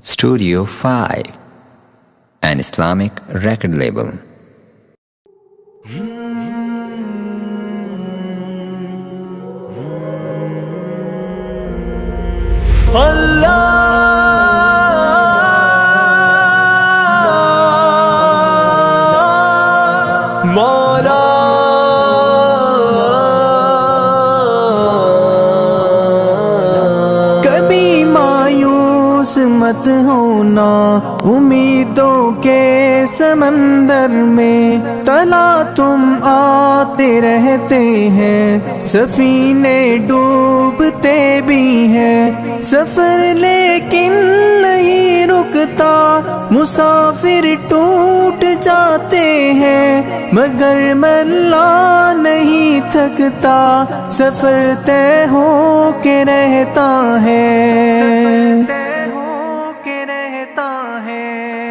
Studio 5, an Islamic record label. کبھی مایوس مت ہونا امیدوں کے سمندر میں، تلا تم آتے رہتے ہیں، سفینے ڈوبتے بھی ہیں، سفر لیکن نہیں رکتا، مسافر ٹوٹ جاتے ہیں، مگر ملا نہیں تھکتا، سفر طے ہو کے رہتا ہے۔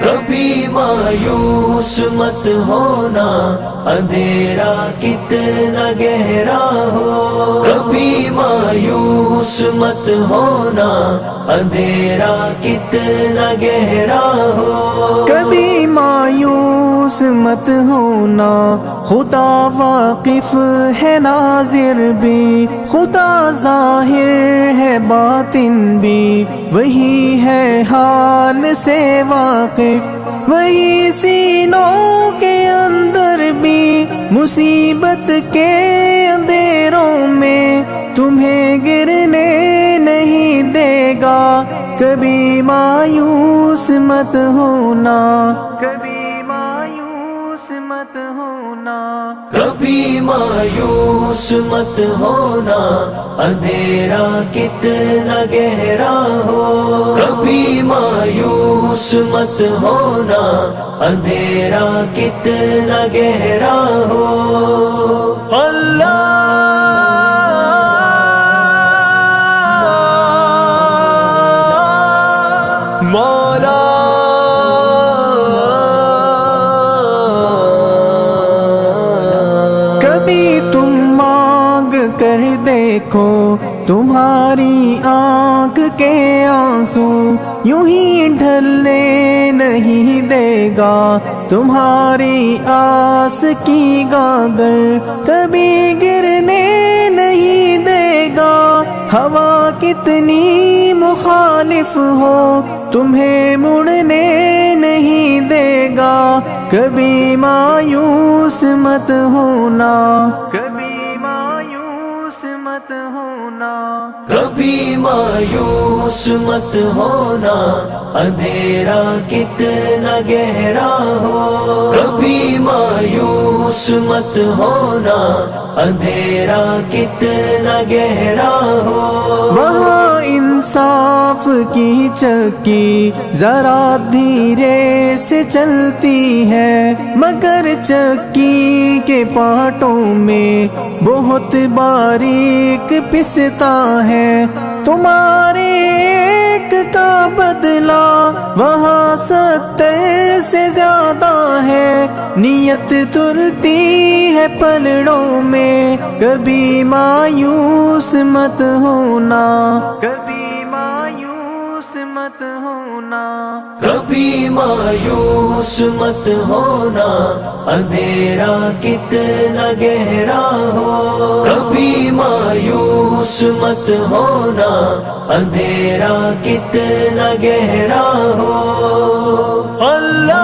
کبھی مایوس مت ہونا، اندھیرا کتنا گہرا ہو، کبھی مایوس مت ہونا، اندھیرا کتنا گہرا ہو، کبھی مایوس مت ہونا، خدا واقف ہے ناظر بھی، خدا ظاہر ہے باطن بھی، وہی ہے حال سے واقف، وہی سینوں کے اندر بھی، مصیبت کے اندھیروں میں تمہیں گرنے نہیں دے گا، کبھی مایوس مت ہونا، کبھی مایوس مت ہونا، کبھی مایوس مت ہونا، اندھیرا کتنا گہرا ہو، کبھی مایوس مت ہونا، اندھیرا کتنا گہرا ہو، اللہ مولا کبھی تم مانگ کر دیکھو، تمہاری آنکھ کے آنسو یوں ہی ڈھلنے نہیں دے گا، تمہاری آس کی گاگر کبھی گرنے نہیں دے گا، ہوا کتنی مخالف ہو تمہیں مڑنے نہیں دے گا، کبھی مایوس مت ہونا، کبھی مایوس مت ہونا، کبھی مایوس مت ہونا، اندھیرا کتنا گہرا ہو، کبھی مایوس مت ہونا، اندھیرا کتنا گہرا ہو، وہاں انصاف کی چکی ذرا دھیرے سے چلتی ہے، مگر چکی کے پارٹوں میں بہت باریک پستا ہے، تمہارے ایک کا بدلہ وہاں 70 سے زیادہ ہے، نیت تلتی ہے پلڑوں میں، کبھی مایوس مت ہونا، کبھی مایوس مت ہونا، کبھی مایوس مت ہونا، اندھیرا کتنا گہرا ہو، کبھی مایوس مت ہونا، اندھیرا کتنا گہرا ہو، اللہ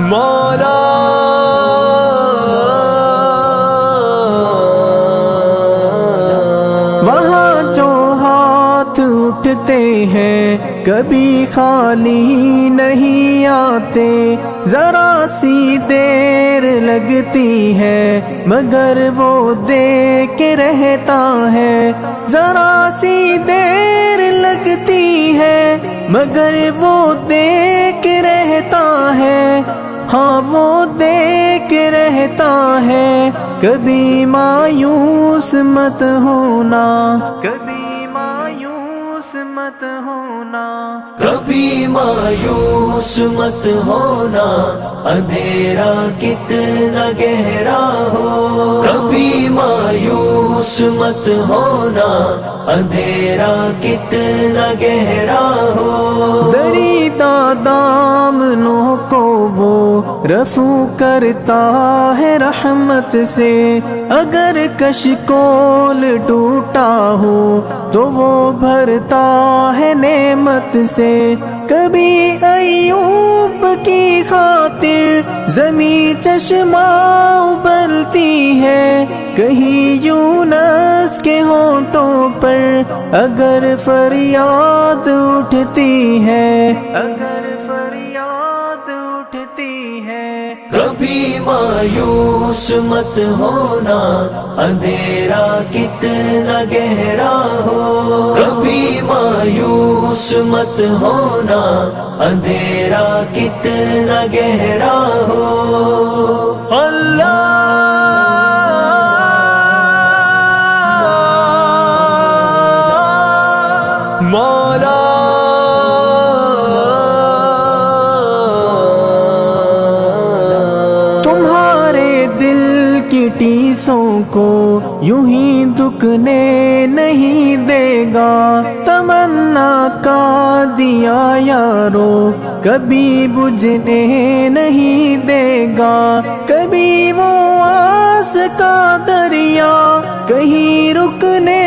مولا وہاں جو ہاتھ اٹھتے ہیں کبھی خالی نہیں آتے، ذرا سی دیر لگتی ہے مگر وہ دے کے رہتا ہے، ذرا سی دیر لگتی ہے مگر وہ دے کے رہتا ہے، ہاں وہ دے کے رہتا ہے، کبھی مایوس مت ہونا، کبھی مایوس مت ہونا، کبھی مایوس مت ہونا، اندھیرا کتنا گہرا ہو، کبھی مایوس مایوس مت ہونا، اندھیرا کتنا گہرا ہو، دریدہ دامنوں کو وہ رفو کرتا ہے رحمت سے، اگر کشکول ٹوٹا ہو تو وہ بھرتا ہے نعمت سے، کبھی ایوب کی خاطر زمیں چشمہ ابلتی ہے، کہیں یونس کے ہونٹوں پر اگر فریاد اٹھتی ہے، اگر فریاد اٹھتی ہے۔ کبھی مایوس مت ہونا، اندھیرا کتنا گہرا ہو، کبھی مایوس مت ہونا، اندھیرا کتنا گہرا ہو، اللہ مولا تمہارے دل کی ٹیسوں کو یوں ہی دکنے نہیں دے گا، تمنا کا دیا یارو کبھی بجھنے نہیں دے گا، کبھی وہ آس کا دریا کہیں رکنے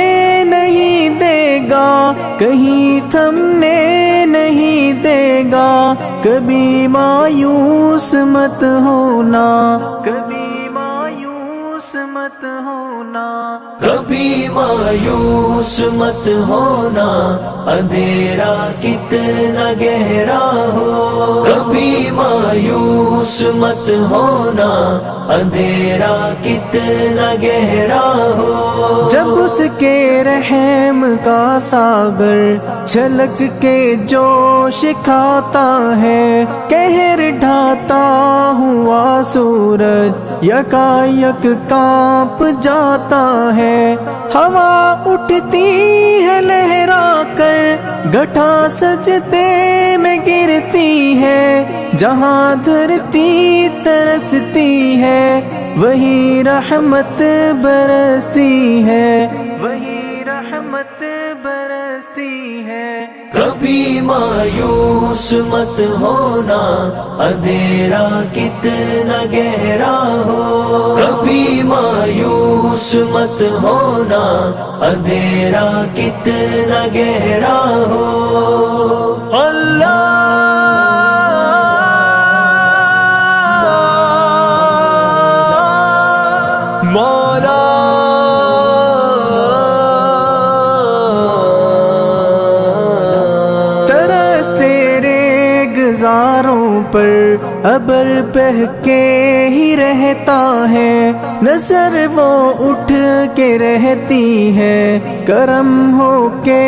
نہیں دے گا، کہیں تھمنے نہیں دے گا، کبھی مایوس مت ہونا، کبھی مایوس مت ہونا، کبھی مایوس مت ہونا، اندھیرا کتنا گہرا ہو، کبھی مایوس مت ہونا، اندھیرا کتنا گہرا ہو، جب اس کے رحم کا ساگر چھلک کے جوش کھاتا ہے، قہر ڈھاتا ہوا سورج یکایک کانپ جاتا ہے، ہوا اٹھتی ہے لہرا کر گٹھا سجدے میں گرتی ہے، جہاں دھرتی ترستی ہے وہی رحمت برستی ہے، وہی رحمت برستی ہے۔ کبھی مایوس مت ہونا، اندھیرا کتنا گہرا ہو، کبھی مایوس مت ہونا، اندھیرا کتنا گہرا ہو، اللہ مولا ترس تیرے گزاروں پر ابر بہہ کے ہی رہتا ہے، نظر وہ اٹھ کے رہتی ہے، کرم ہو کے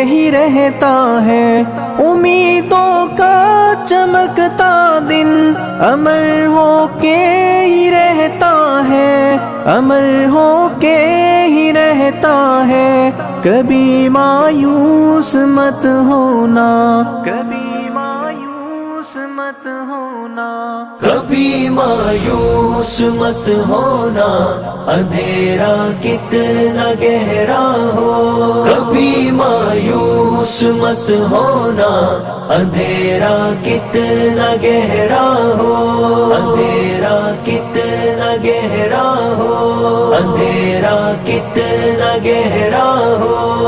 ہی رہتا ہے، امیدوں کا چمکتا دن امر ہو کے ہی رہتا ہے، امر ہو کے ہی رہتا ہے، کبھی مایوس مت ہونا، کبھی مایوس مت ہونا، کبھی مایوس مت ہونا، اندھیرا کتنا گہرا ہو، کبھی مایوس مت ہونا، اندھیرا کتنا گہرا ہو، اندھیرا کتنا گہرا ہو، اندھیرا کتنا گہرا ہو۔